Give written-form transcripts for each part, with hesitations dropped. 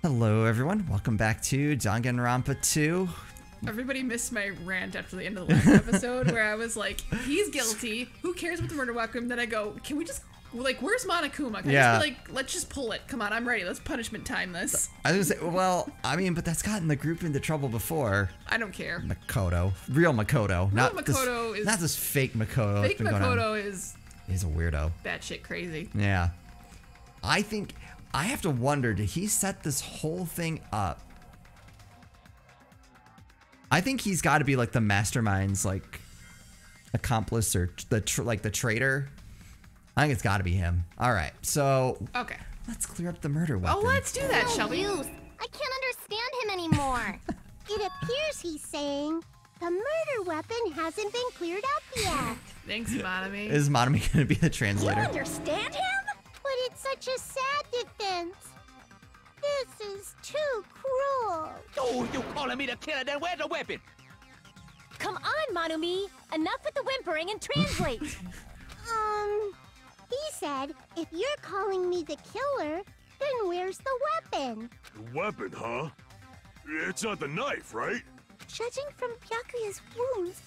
Hello everyone, welcome back to Danganronpa 2. Everybody missed my rant after the end of the last episode where I was like, he's guilty, who cares about the murder weapon? Then I go, can we just, like, where's Monokuma? Can I just be like, let's just pull it. Come on, I'm ready. Let's punishment time this. I was gonna say, well, I mean, but that's gotten the group into trouble before. I don't care. Makoto. Real Makoto. Not Makoto this, not this fake Makoto. Fake Makoto is... He's a weirdo. Batshit crazy. Yeah. I think, I have to wonder, did he set this whole thing up? I think he's got to be like the mastermind's like accomplice or the traitor. I think it's got to be him. All right, so okay, let's clear up the murder weapon. Oh, let's do that, shall we? I can't understand him anymore. It appears he's saying the murder weapon hasn't been cleared up yet. Thanks, Monomi. Is Monomi gonna be the translator? You understand him? But it's such a sad defense. This is too cruel. Oh, you calling me the killer? Then where's the weapon? Come on, Monumi. Enough with the whimpering and translate. He said, if you're calling me the killer, then where's the weapon? The weapon, huh? It's not the knife, right? Judging from Byakuya's wounds,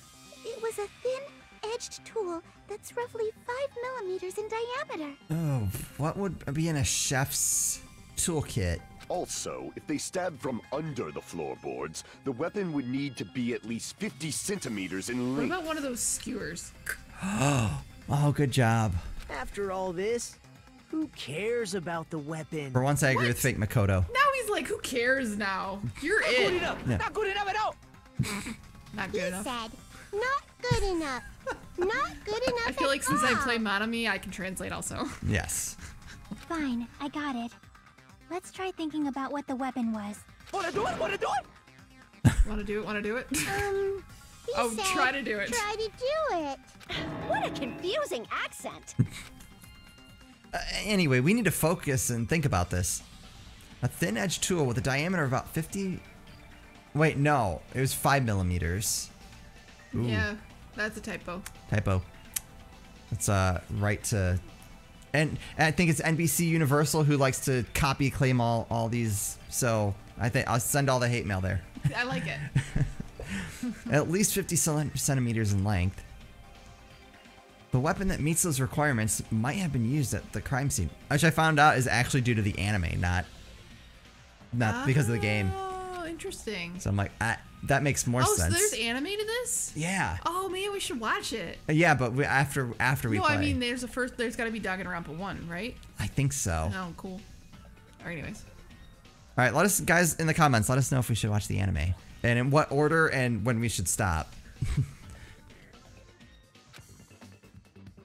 it was a thin-edged tool that's roughly 5 millimeters in diameter. Oh, what would be in a chef's toolkit? Also, if they stabbed from under the floorboards, the weapon would need to be at least 50 centimeters in length. What about one of those skewers? Oh, good job. After all this, who cares about the weapon? For once, I agree with fake Makoto. Now he's like, who cares now? You're Not it. good enough. Yeah. Not good enough at all. Not good enough. He said, not good enough. Not good enough I feel like since I all. play Monomi, I can translate also. Yes. Fine, I got it. Let's try thinking about what the weapon was. Wanna do it? Wanna do it? Want to do it? Want to do it? He Oh, said, try to do it. Try to do it. What a confusing accent. Anyway, we need to focus and think about this. A thin-edged tool with a diameter of about 50... Wait, no. It was 5 millimeters. Ooh. Yeah, that's a typo. Typo. It's right to... And I think it's NBC Universal who likes to copy claim all these. So I think I'll send all the hate mail there. I like it. At least 50 centimeters in length. The weapon that meets those requirements might have been used at the crime scene, which I found out is actually due to the anime, not because of the game. Oh, interesting. So I'm like, that makes more sense. Oh, so there's anime to this? Yeah. Oh man, we should watch it. Yeah, but after we No, play. I mean there's got to be Danganronpa 1, right? I think so. Oh, cool. All right, anyways. All right, let us, guys, in the comments, let us know if we should watch the anime and in what order and when we should stop.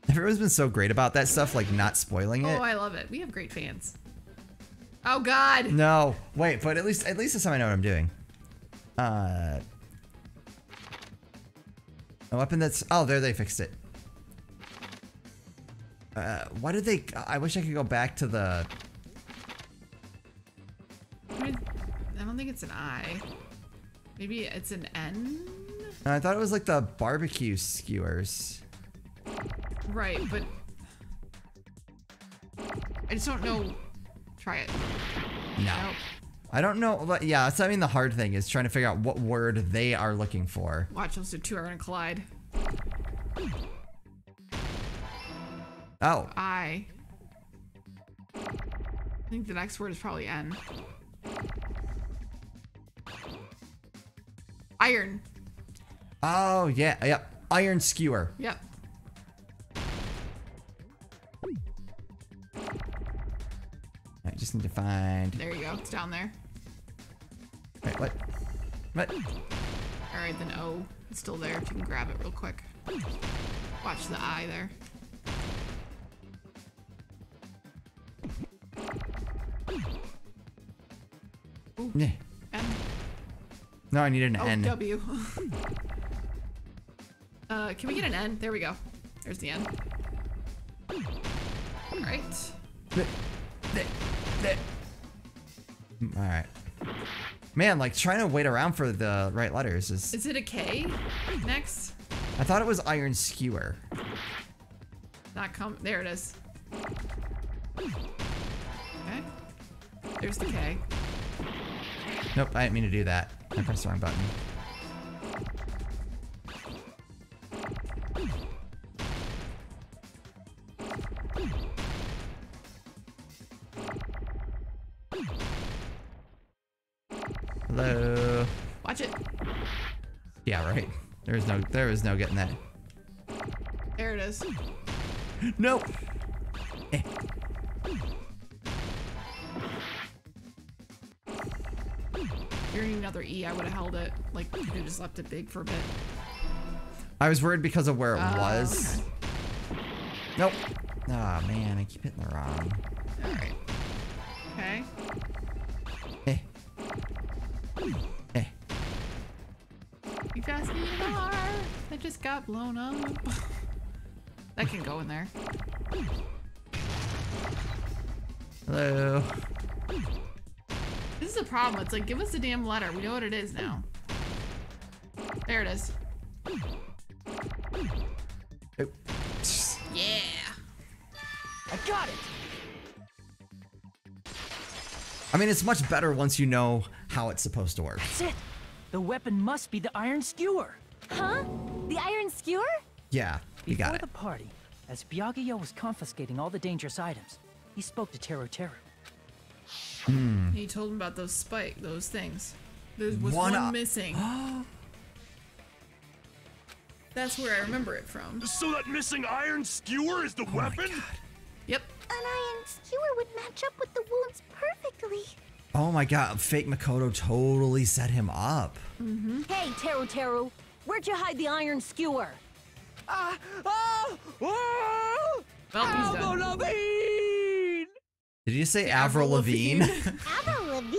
Everyone's been so great about that stuff, like not spoiling it. Oh, I love it. We have great fans. Oh God. No, wait, but at least this time I know what I'm doing. A weapon that's... Oh, there, they fixed it. Why did they... I wish I could go back to the... I don't think it's an I. Maybe it's an N? I thought it was like the barbecue skewers. Right, but... I just don't know... Try it. No. Nope. I don't know. But yeah, that's, I mean, the hard thing is trying to figure out what word they are looking for. Watch, those two are gonna collide. Oh. I think the next word is probably N. Iron. Oh, yeah. Yep. Iron skewer. Yep. I just need to find... There you go. It's down there. Wait, what? What? All right, then O. It's still there if you can grab it real quick. Watch the I there. Ooh. Yeah. N. No, I needed an Oh, N. W. Can we get an N? There we go. There's the N. All right. All right. Man, like trying to wait around for the right letters is... Is it a K next? I thought it was iron skewer. Not come. There it is. Okay. There's the K. Nope, I didn't mean to do that. I pressed the wrong button. Hello. Watch it. Yeah, right. There was no getting that. There it is. Nope. Eh. If you're another E, I would have held it. Like, you could have just left it big for a bit. I was worried because of where it was. Okay. Nope. Oh man, I keep hitting the wrong. Alright. Okay. Eh. Eh. You guys need a car. I just got blown up. That can go in there. Hello. This is a problem. It's like, give us the damn letter. We know what it is now. There it is. Oh. Yeah. I got it! I mean, it's much better once you know how it's supposed to work. That's it! The weapon must be the iron skewer! Huh? The iron skewer? Yeah, you got Before it. the party, as Byakuya was confiscating all the dangerous items, he spoke to Teru Teru. He told him about those those things. There was one missing. That's where I remember it from. So that missing iron skewer is the weapon? Yep. An iron skewer would match up with the wounds perfectly. Oh my god, fake Makoto totally set him up. Hey, Teru Teru, where'd you hide the iron skewer? Well, he's done. Did you say Avril Lavigne? Avril Lavigne?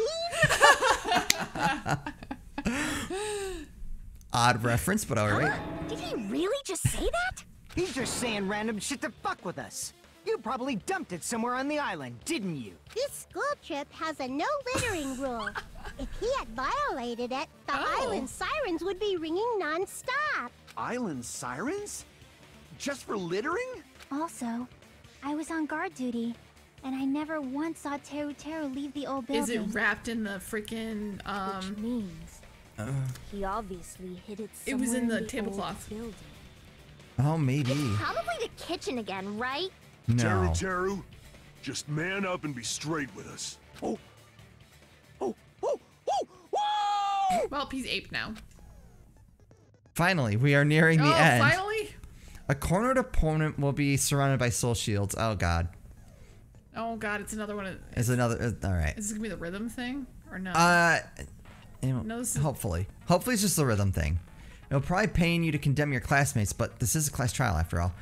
Odd reference, but alright. Did he really just say that? He's just saying random shit to fuck with us. You probably dumped it somewhere on the island, didn't you? This school trip has a no littering rule. If he had violated it, the island sirens would be ringing non-stop. Island sirens? Just for littering? Also, I was on guard duty, and I never once saw Teru Teru leave the old building. Is it wrapped in the freaking Which means he obviously hid it It somewhere was in the old tablecloth. building. Oh, maybe. Probably the kitchen again, right? Teru No. Teru, just man up and be straight with us. Oh! Oh! Oh! Oh! Whoa! Well, he's ape now. Finally, we are nearing the end. Finally? A cornered opponent will be surrounded by soul shields. Oh god. Oh god, it's another one. It's another. Alright. Is this gonna be the rhythm thing or no? No, this is- hopefully. Hopefully it's just the rhythm thing. It'll probably pain you to condemn your classmates, but this is a class trial after all.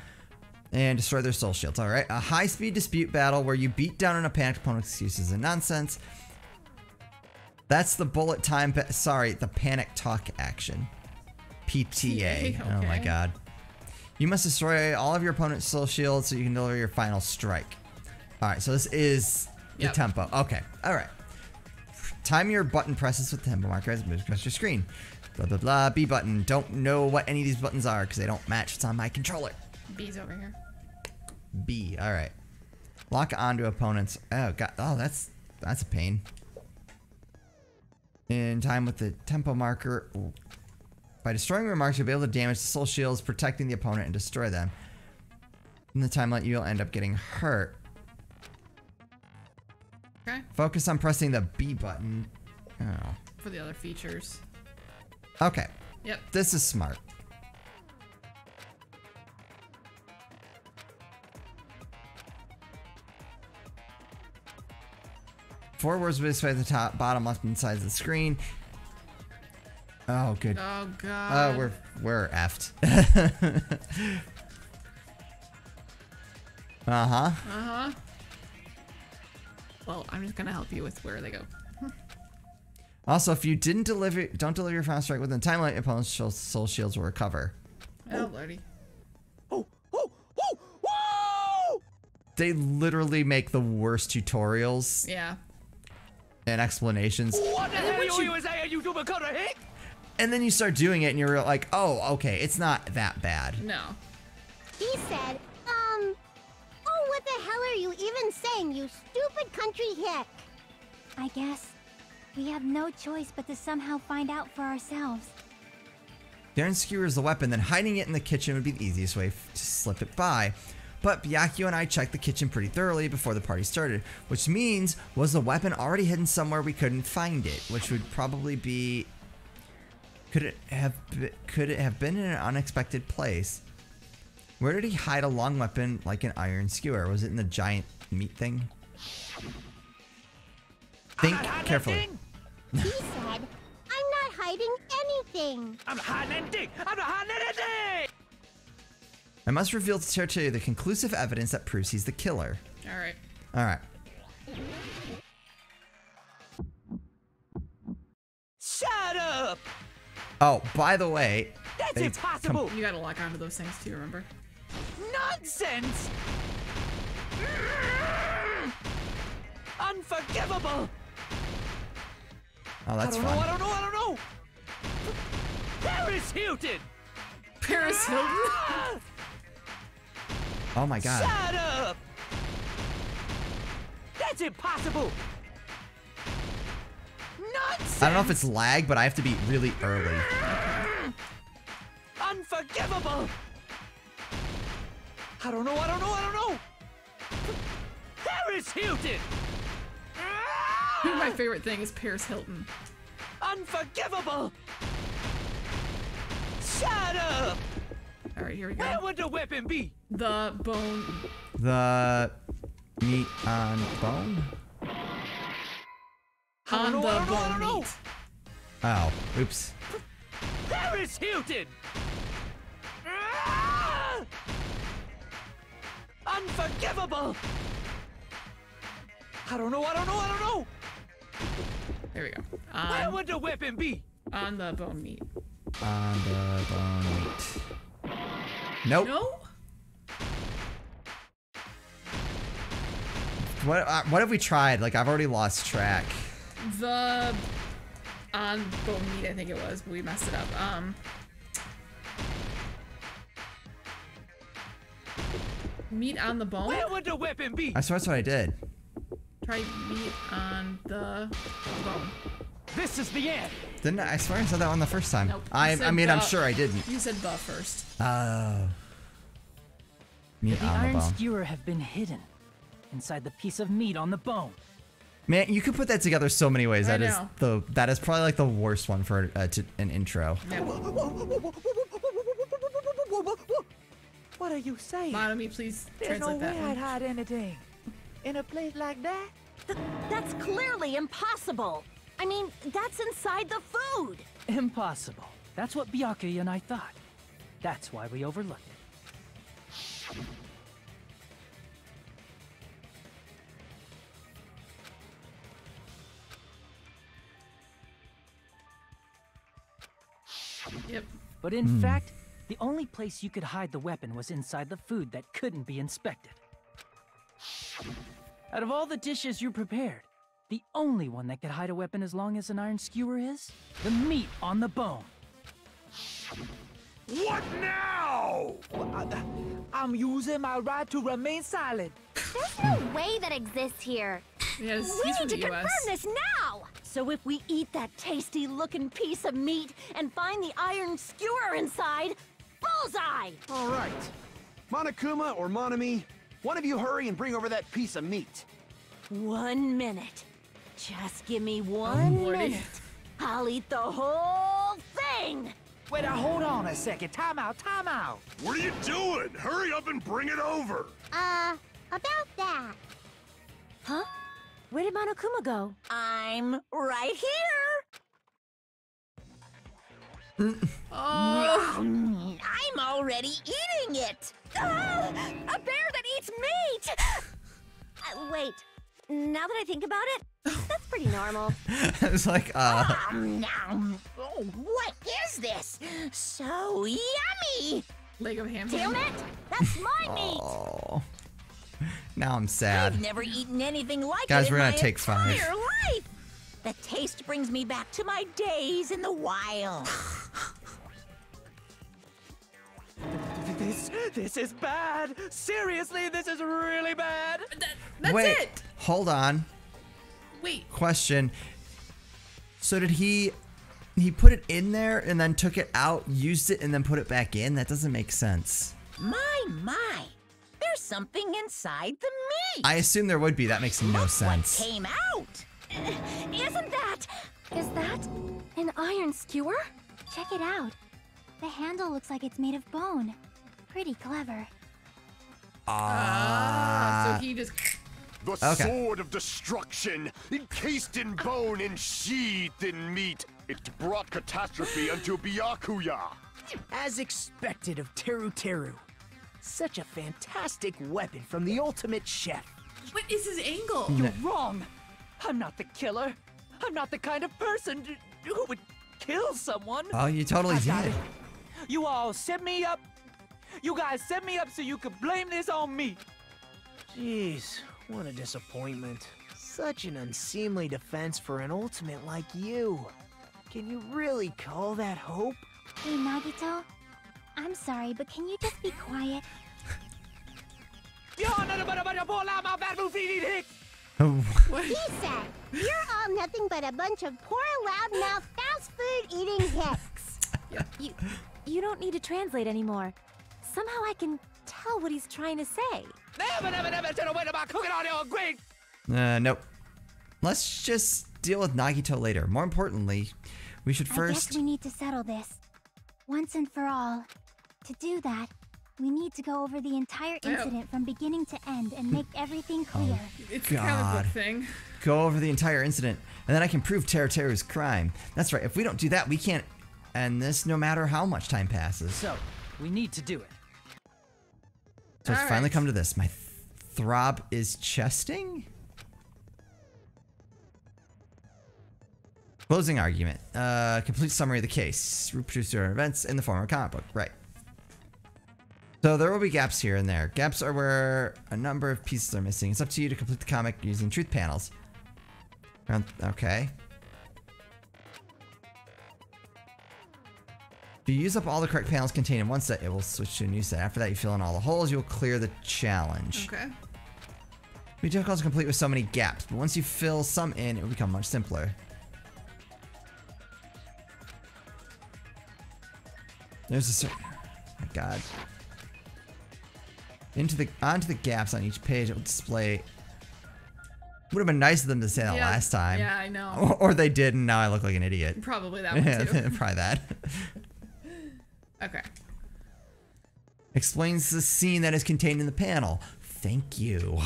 And destroy their soul shields. Alright. A high-speed dispute battle where you beat down an panicked opponent's excuses and nonsense. That's the bullet time. Sorry, the panic talk action. PTA. Oh my okay. god. You must destroy all of your opponent's soul shields so you can deliver your final strike. Alright, so this is the Yep. tempo. Okay, alright. Time your button presses with the tempo marker as it moves across your screen. Blah, blah, blah. B button. Don't know what any of these buttons are because they don't match what's on my controller. B's over here. B, alright. Lock onto opponents. Oh, god. Oh, that's a pain. In time with the tempo marker. Ooh. By destroying remarks, you'll be able to damage the soul shields, protecting the opponent, and destroy them. In the time limit, you'll end up getting hurt. Okay. Focus on pressing the B button. Oh. For the other features. Okay. Yep. This is smart. Four words will be displayed at the top, bottom, left, and sides of the screen. Oh, good. Oh Oh, god. we're effed. Uh-huh. Well, I'm just gonna help you with where they go. Also, if you don't deliver your final strike within the time limit, opponent's soul shields will recover. Oh lordy. Oh! Oh! Oh! Whoa! They literally make the worst tutorials Yeah. and explanations. What the hell you saying, you Dakota Hick? And then you start doing it and you're like, oh, okay, it's not that bad. No. He said, oh, what the hell are you even saying, you stupid country hick? I guess We have no choice but to somehow find out for ourselves. The iron skewer is the weapon, then hiding it in the kitchen would be the easiest way to slip it by. But Byakuya and I checked the kitchen pretty thoroughly before the party started, which means, was the weapon already hidden somewhere we couldn't find it? Which would probably be... Could it have been in an unexpected place? Where did he hide a long weapon like an iron skewer? Was it in the giant meat thing? Think carefully. He said, I'm not hiding anything. I'm not hiding anything! I'm not hiding anything! I must reveal to Tertiary the conclusive evidence that proves he's the killer. Alright. Alright. Shut up! Oh, by the way... That's impossible! You gotta lock onto those things too, remember? Nonsense! Unforgivable! Oh, that's fun. I don't know! Paris Hilton! Paris Hilton? Oh my god. Shut up! That's impossible! Nonsense! I don't know if it's lag, but I have to be really early. Unforgivable! I don't know! Paris Hilton! My favorite thing is Paris Hilton. Unforgivable! Shut up! Alright, here we go. Where would the weapon be? The bone. The meat on bone? On the I bone don't know. meat. Oh, oops. Paris Hilton! Unforgivable! I don't know! There we go. Where would the weapon be? On the bone meat. On the bone meat. Nope. No? What have we tried? Like, I've already lost track. The on bone meat, I think it was, but we messed it up. Meat on the bone? Where would the weapon be? I swear that's what I did. Try meat on the bone. This is the end. Didn't I? I swear I said that one the first time. Nope. I You said mean, I'm the- sure I didn't. You said the first. Oh. Meat The on the iron bone. skewer have been hidden inside the piece of meat on the bone. Man, you could put that together so many ways. I That is probably like the worst one for an intro. Yeah. What are you saying? Monomi, please There's no translate that way one. I'd hide anything. In a place like that? That's clearly impossible. I mean, that's inside the food. Impossible. That's what Byakuya and I thought. That's why we overlooked it. Yep. But in fact, the only place you could hide the weapon was inside the food that couldn't be inspected. Out of all the dishes you prepared, the only one that could hide a weapon as long as an iron skewer is the meat on the bone. What now? I'm using my right to remain silent. There's no way that exists here. Yes, We he's from need to the confirm US. this now! So if we eat that tasty-looking piece of meat and find the iron skewer inside, bullseye! All right. Monokuma or Monomi, one of you hurry and bring over that piece of meat. 1 minute. Just give me 1 Lordy. minute. I'll eat the whole thing! Wait, hold on a second. Time out. What are you doing? Hurry up and bring it over. About that. Huh? Where did Monokuma go? I'm right here! Oh, I'm already eating it! Ah, a bear that eats meat! Wait, now that I think about it, that's pretty normal. It's like, Nom. Oh, what is this? So yummy! leg of ham. Damn it! That's my meat! oh. Now I'm sad. I've never eaten anything like Guys, it we're in gonna my take 5. entire life! The taste brings me back to my days in the wild. This is bad. Seriously, this is really bad. That's Wait, it. hold on. Wait. Question. So did he put it in there and then took it out, used it, and then put it back in? That doesn't make sense. My. There's something inside the meat. I assume there would be. That makes no sense. What came out? Is that an iron skewer? Check it out. The handle looks like it's made of bone. Pretty clever. So he just... The sword of destruction, encased in bone and sheathed in meat. It brought catastrophe unto Byakuya. As expected of Teru Teru. Such a fantastic weapon from the ultimate chef. What is his angle? You're wrong. I'm not the killer. I'm not the kind of person who would kill someone. Oh, you totally did. You all set me up. You guys set me up so you could blame this on me. Jeez, what a disappointment. Such an unseemly defense for an ultimate like you. Can you really call that hope? Hey, Nagito. I'm sorry, but can you just be quiet? He said, "You're all nothing but a bunch of poor, loudmouth, fast food eating hicks." You don't need to translate anymore. Somehow I can tell what he's trying to say. Nope. Let's just deal with Nagito later. More importantly, we should I first... guess we need to settle this. Once and for all. To do that, we need to go over the entire incident from beginning to end and make everything clear. It's a comic book thing. Go over the entire incident, and then I can prove Teru Teru's crime. That's right. If we don't do that, we can't end this no matter how much time passes. So, we need to do it. So it's finally come to this. My throb is chesting? Closing argument. Complete summary of the case. Reproduce certain events in the form of a comic book. Right. So there will be gaps here and there. Gaps are where a number of pieces are missing. It's up to you to complete the comic using truth panels. Okay. If you use up all the correct panels contained in one set, it will switch to a new set. After that, you fill in all the holes, you'll clear the challenge. Okay. It'll be difficult to complete with so many gaps, but once you fill some in, it will become much simpler. There's a certain... Oh my god. Onto the gaps on each page, it will display... Would have been nice of them to say that last time. Yeah, I know. Or they did, and now I look like an idiot. Probably that one too. Probably that. Okay. Explains the scene that is contained in the panel. Thank you.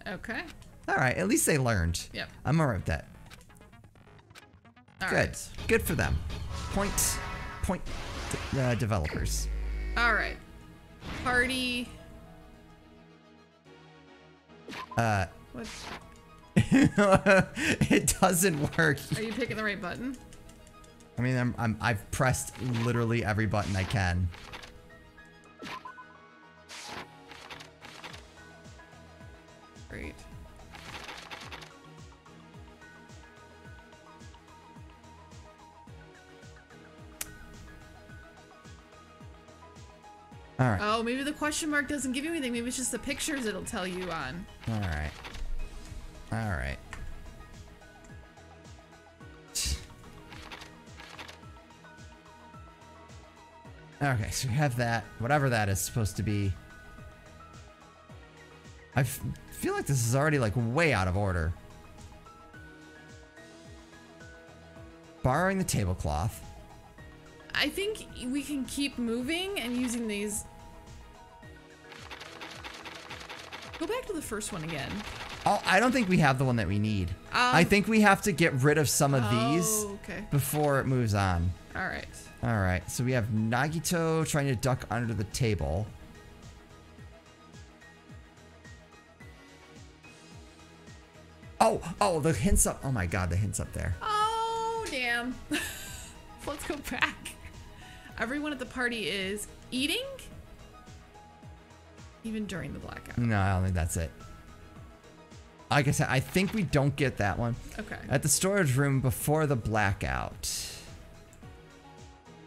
Okay. Alright, at least they learned. Yep. I'm alright with that. All Good. right. Good for them. Point developers. All right. Party. What? It doesn't work. Are you picking the right button? I mean, I've pressed literally every button I can. Great. All right. Oh, maybe the question mark doesn't give you anything. Maybe it's just the pictures it'll tell you on. All right. All right. Okay, so we have that. Whatever that is supposed to be. I feel like this is already like way out of order. Borrowing the tablecloth. I think we can keep moving and using these. Go back to the first one again. Oh, I don't think we have the one that we need. I think we have to get rid of some of these before it moves on. All right. All right. So we have Nagito trying to duck under the table. Oh, the hint's up. Oh my God, the hint's up there. Oh, damn. Let's go back. Everyone at the party is eating? Even during the blackout. No, I don't think that's it. Like I said, I think we don't get that one. Okay. At the storage room before the blackout.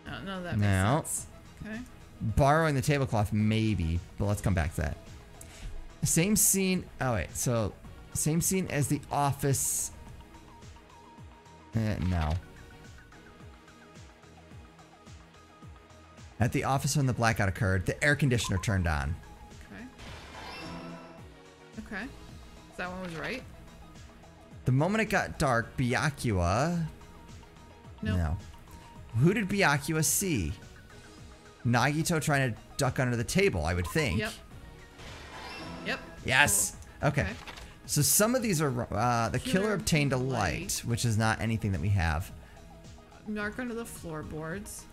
Oh, no, that makes sense. Okay. Borrowing the tablecloth, maybe, but let's come back to that. Same scene. Oh, wait. So, same scene as the office. No. At the office when the blackout occurred, the air conditioner turned on. Okay. Okay. So that one was right? The moment it got dark, Byakuya... Nope. No. Who did Byakuya see? Nagito trying to duck under the table, I would think. Yep. Yep. Yes. Cool. Okay. So some of these are... the killer obtained a light, light, which is not anything that we have. Mark under the floorboards.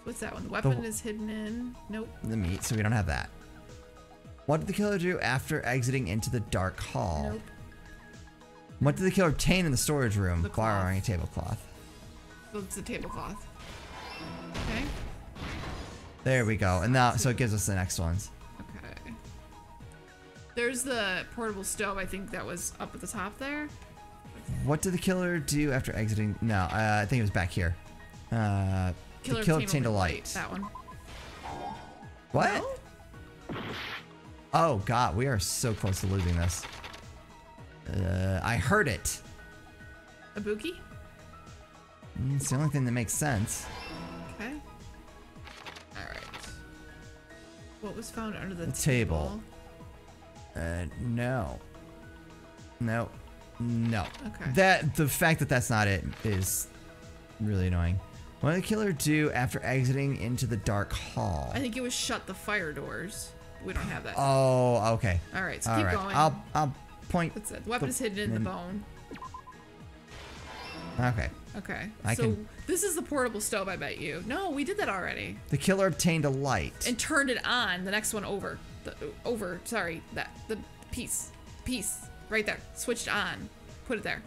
What's that one? The weapon is hidden in... Nope. The meat, so we don't have that. What did the killer do after exiting into the dark hall? Nope. What did the killer obtain in the storage room? The cloth. Borrowing a tablecloth. So it's a tablecloth. Okay. There we go. And now, so it gives us the next ones. Okay. There's the portable stove, I think that was up at the top there. What did the killer do after exiting? No, I think it was back here. The killer obtained a light. That one. What? No? Oh god, we are so close to losing this. I heard it. Ibuki? It's the only thing that makes sense. Okay. Alright. What was found under the table? No. No. No. Okay. The fact that that's not it is really annoying. What did the killer do after exiting into the dark hall? I think it was shut the fire doors. We don't have that. Oh, okay. Alright, so keep going. I'll point. What's that? The weapon is hidden in the bone. Okay. Okay. So this is the portable stove, I bet you. No, we did that already. The killer obtained a light. And turned it on. The next one over. Sorry. The piece. Right there. Switched on. Put it there.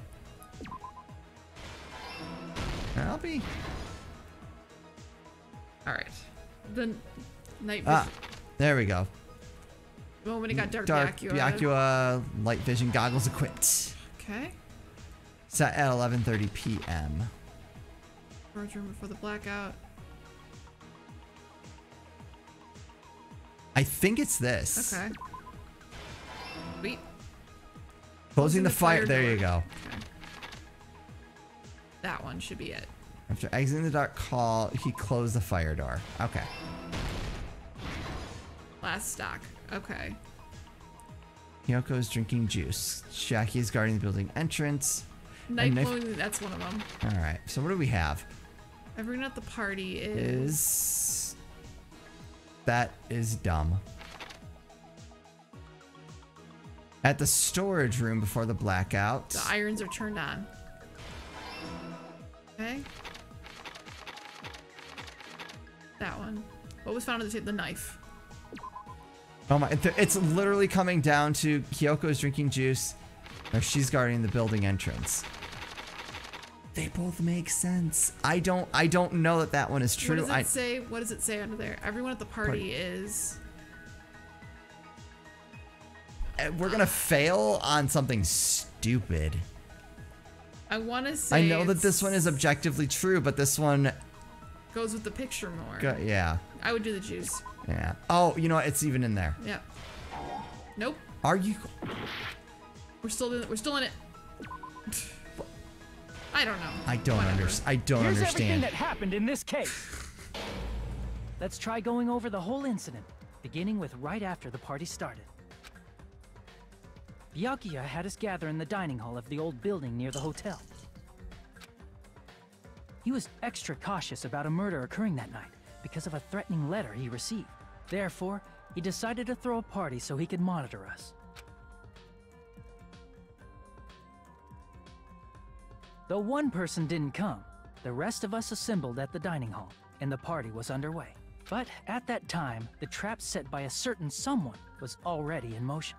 I'll be. Alright. The night vision. There we go. The moment it got dark, Byakuya light vision goggles equipped. Okay. Set at 11:30 p.m. Storage room before the blackout. I think it's this. Okay. Sweet. Closing the fire. There door. you go. Okay. That one should be it. After exiting the dark hall, he closed the fire door. Okay. Last stock. Okay. Hyoko's drinking juice. Shaki is guarding the building entrance. Knife blowing, that's one of them. Alright, so what do we have? Everyone at the party is... That is dumb. At the storage room before the blackout. The irons are turned on. Okay. That one. What was found on the knife? Oh my, it's literally coming down to Hyoko's drinking juice. Or she's guarding the building entrance. They both make sense. I don't know that one is true. What does it say? What does it say under there? Everyone at the party is... We're gonna fail on something stupid. I want to say I know that this one is objectively true, but this one... goes with the picture more. Yeah. I would do the juice. Yeah. Oh, you know what? It's even in there. Yeah. Nope. Are you... We're still in it. I don't know. I don't understand. Here's everything that happened in this case. Let's try going over the whole incident, beginning with right after the party started. Byakuya had us gather in the dining hall of the old building near the hotel. He was extra cautious about a murder occurring that night because of a threatening letter he received. Therefore, he decided to throw a party so he could monitor us. Though one person didn't come, the rest of us assembled at the dining hall, and the party was underway. But at that time, the trap set by a certain someone was already in motion.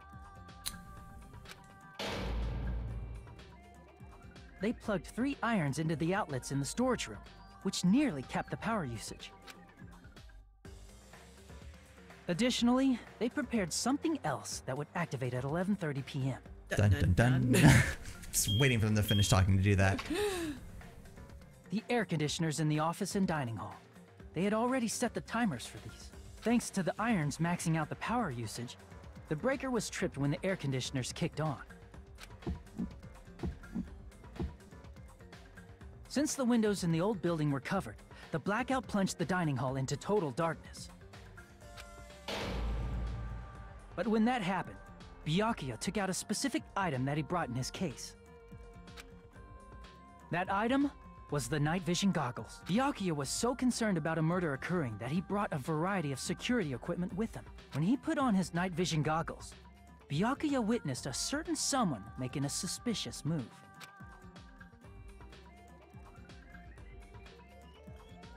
They plugged 3 irons into the outlets in the storage room, which nearly capped the power usage. Additionally, they prepared something else that would activate at 11:30 p.m. Dun dun dun. Just waiting for them to finish talking to do that. The air conditioners in the office and dining hall. They had already set the timers for these. Thanks to the irons maxing out the power usage, the breaker was tripped when the air conditioners kicked on. Since the windows in the old building were covered, the blackout plunged the dining hall into total darkness. But when that happened, Byakuya took out a specific item that he brought in his case. That item was the night vision goggles. Byakuya was so concerned about a murder occurring that he brought a variety of security equipment with him. When he put on his night vision goggles, Byakuya witnessed a certain someone making a suspicious move.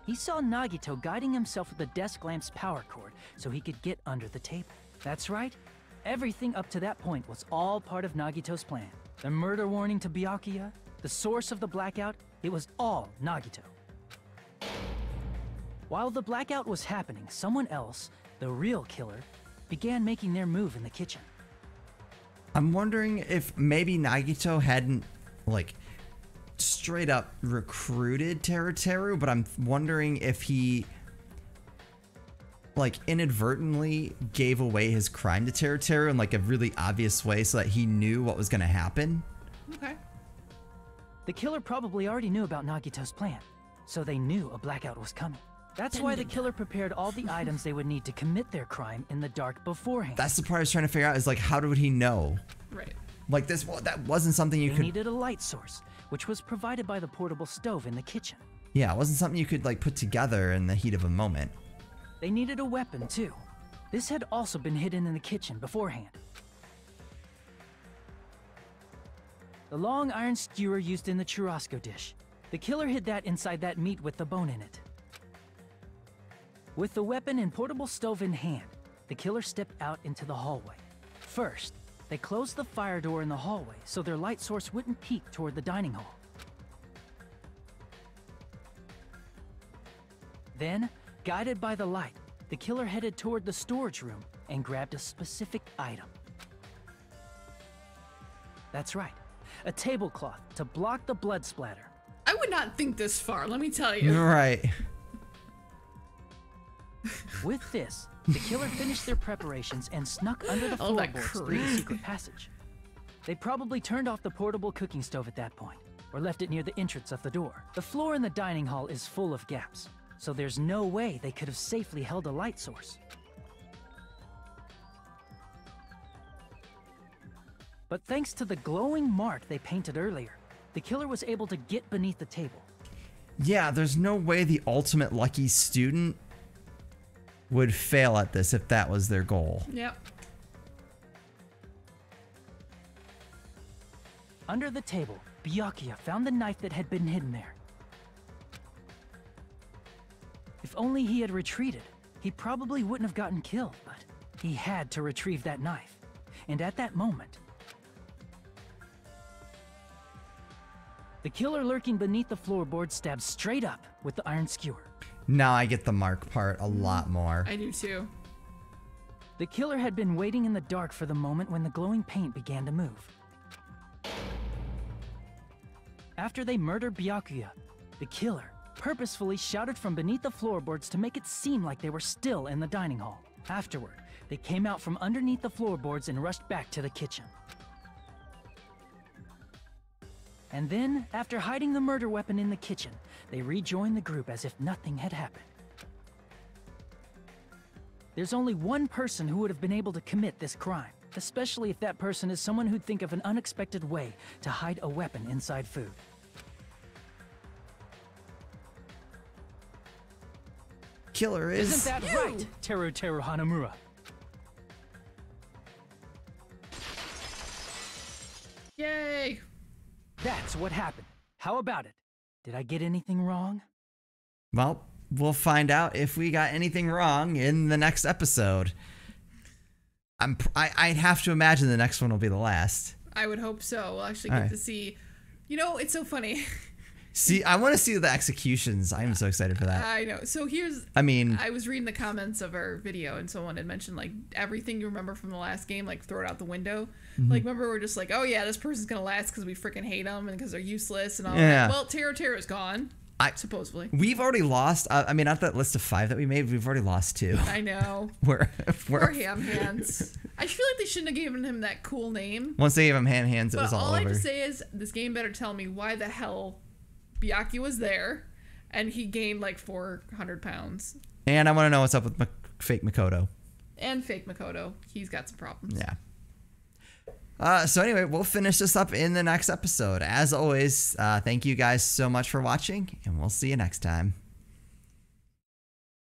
He saw Nagito guiding himself with the desk lamp's power cord so he could get under the table. That's right, everything up to that point was all part of Nagito's plan. The murder warning to Byakuya, the source of the blackout, it was all Nagito. While the blackout was happening, someone else, the real killer, began making their move in the kitchen. I'm wondering if maybe Nagito hadn't, like, straight up recruited Teruteru, but I'm wondering if he, like, inadvertently gave away his crime to Teruteru in, like, a really obvious way so that he knew what was going to happen. Okay. The killer probably already knew about Nagito's plan, so they knew a blackout was coming. That's why the killer prepared all the items they would need to commit their crime in the dark beforehand. That's the part I was trying to figure out, is, like, how would he know? Right. Like, this, well, that wasn't something you They could... needed a light source, which was provided by the portable stove in the kitchen. Yeah, it wasn't something you could, like, put together in the heat of a moment. They needed a weapon, too. This had also been hidden in the kitchen beforehand. The long iron skewer used in the churrasco dish. The killer hid that inside that meat with the bone in it. With the weapon and portable stove in hand, the killer stepped out into the hallway. First, they closed the fire door in the hallway so their light source wouldn't peek toward the dining hall. Then, guided by the light, the killer headed toward the storage room and grabbed a specific item. That's right, a tablecloth to block the blood splatter. I would not think this far, let me tell you. Right. With this, the killer finished their preparations and snuck under the floorboards through the secret passage. They probably turned off the portable cooking stove at that point, or left it near the entrance of the door. The floor in the dining hall is full of gaps, so there's no way they could have safely held a light source. But thanks to the glowing mark they painted earlier, the killer was able to get beneath the table. Yeah, there's no way the ultimate lucky student would fail at this if that was their goal. Yep. Under the table, Byakuya found the knife that had been hidden there. If only he had retreated, he probably wouldn't have gotten killed, but he had to retrieve that knife. And at that moment, the killer lurking beneath the floorboard stabbed straight up with the iron skewer. Now I get the mark part a lot more. I do too. The killer had been waiting in the dark for the moment when the glowing paint began to move. After they murdered Byakuya, the killer purposefully shouted from beneath the floorboards to make it seem like they were still in the dining hall. Afterward, they came out from underneath the floorboards and rushed back to the kitchen. And then, after hiding the murder weapon in the kitchen, they rejoined the group as if nothing had happened. There's only one person who would have been able to commit this crime, especially if that person is someone who'd think of an unexpected way to hide a weapon inside food. Killer is... Isn't that right, Teruteru Hanamura? Yay! That's what happened. How about it? Did I get anything wrong? Well, we'll find out if we got anything wrong in the next episode. I'd have to imagine the next one will be the last. I would hope so. We'll actually get to see. You know, it's so funny. See, I want to see the executions. I am so excited for that. I know. So here's... I was reading the comments of our video, and someone had mentioned, like, everything you remember from the last game, like, throw it out the window. Mm-hmm. Like, remember, we're just like, oh, yeah, this person's going to last because we freaking hate them and because they're useless and all that. Well, Teruteru's gone, supposedly. We've already lost... I mean, out that list of 5 that we made, we've already lost 2. I know. We're Poor Ham Hands. I feel like they shouldn't have given him that cool name. Once they gave him Ham Hands, it was all over. All I have to say is, this game better tell me why the hell Byakuya was there, and he gained like 400 pounds. And I want to know what's up with fake Makoto. And fake Makoto. He's got some problems. Yeah. So anyway, we'll finish this up in the next episode. As always, thank you guys so much for watching, and we'll see you next time.